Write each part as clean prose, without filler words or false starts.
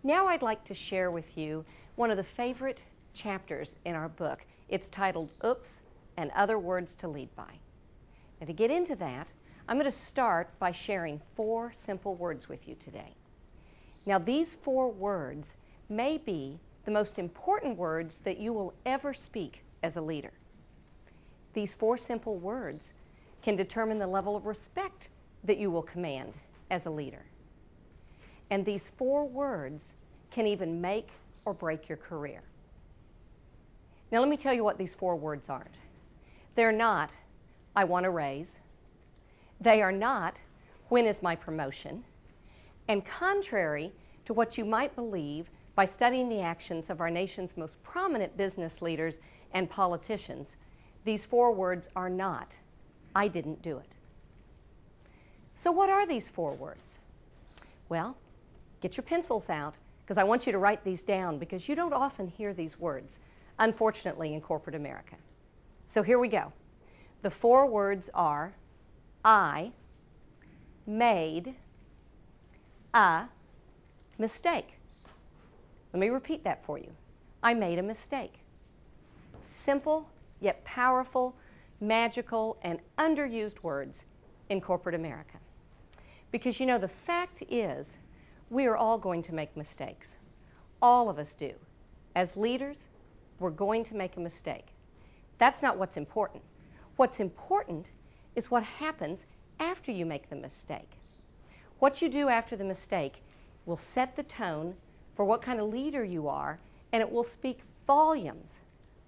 Now I'd like to share with you one of the favorite chapters in our book. It's titled Oops and Other Words to Lead By. And to get into that, I'm going to start by sharing 4 simple words with you today. Now these 4 words may be the most important words that you will ever speak as a leader. These 4 simple words can determine the level of respect that you will command as a leader. And these 4 words can even make or break your career. Now let me tell you what these 4 words aren't. They're not, I want a raise. They are not, when is my promotion? And contrary to what you might believe by studying the actions of our nation's most prominent business leaders and politicians, these 4 words are not, I didn't do it. So what are these 4 words? Well, get your pencils out, because I want you to write these down, because you don't often hear these words, unfortunately, in corporate America. So here we go. The 4 words are, I made a mistake. Let me repeat that for you. I made a mistake. Simple, yet powerful, magical, and underused words in corporate America. Because you know, the fact is, we are all going to make mistakes. All of us do. As leaders, we're going to make a mistake. That's not what's important. What's important is what happens after you make the mistake. What you do after the mistake will set the tone for what kind of leader you are, and it will speak volumes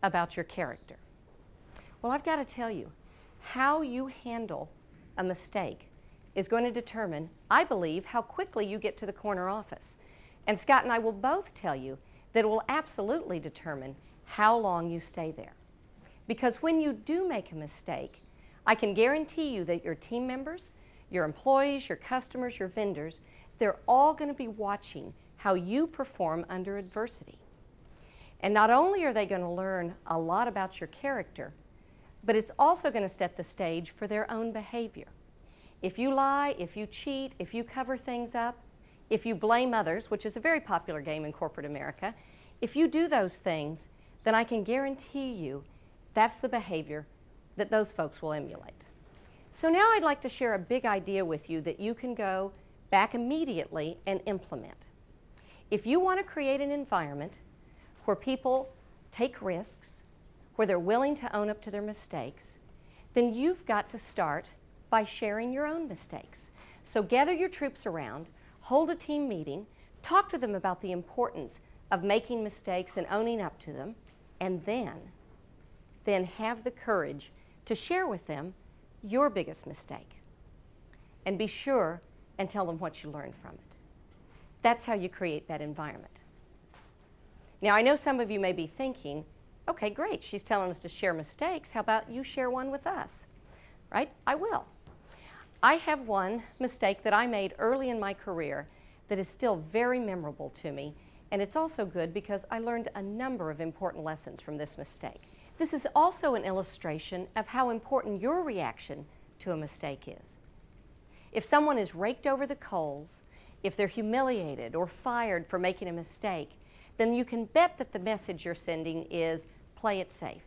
about your character. Well, I've got to tell you, how you handle a mistake is going to determine, I believe, how quickly you get to the corner office. And Scott and I will both tell you that it will absolutely determine how long you stay there. Because when you do make a mistake, I can guarantee you that your team members, your employees, your customers, your vendors, they're all going to be watching how you perform under adversity. And not only are they going to learn a lot about your character, but it's also going to set the stage for their own behavior. If you lie, if you cheat, if you cover things up, if you blame others, which is a very popular game in corporate America, if you do those things, then I can guarantee you that's the behavior that those folks will emulate. So now I'd like to share a big idea with you that you can go back immediately and implement. If you want to create an environment where people take risks, where they're willing to own up to their mistakes, then you've got to start by sharing your own mistakes. So gather your troops around, hold a team meeting, talk to them about the importance of making mistakes and owning up to them, and then have the courage to share with them your biggest mistake. And be sure and tell them what you learned from it. That's how you create that environment. Now, I know some of you may be thinking, okay, great, she's telling us to share mistakes. How about you share one with us? Right? I will. I have one mistake that I made early in my career that is still very memorable to me, and it's also good because I learned a number of important lessons from this mistake. This is also an illustration of how important your reaction to a mistake is. If someone is raked over the coals, if they're humiliated or fired for making a mistake, then you can bet that the message you're sending is play it safe.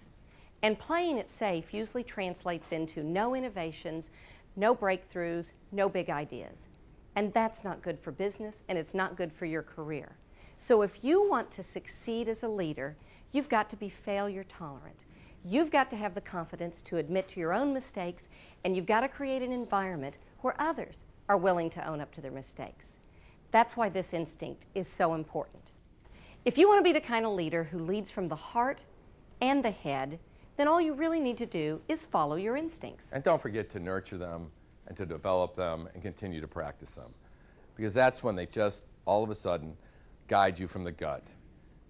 And playing it safe usually translates into no innovations, no breakthroughs, no big ideas. And that's not good for business, and it's not good for your career. So if you want to succeed as a leader, you've got to be failure tolerant. You've got to have the confidence to admit to your own mistakes, and you've got to create an environment where others are willing to own up to their mistakes. That's why this instinct is so important. If you want to be the kind of leader who leads from the heart and the head, then all you really need to do is follow your instincts. And don't forget to nurture them and to develop them and continue to practice them. Because that's when they just, all of a sudden, guide you from the gut.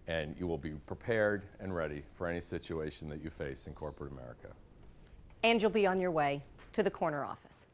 And you will be prepared and ready for any situation that you face in corporate America. And you'll be on your way to the corner office.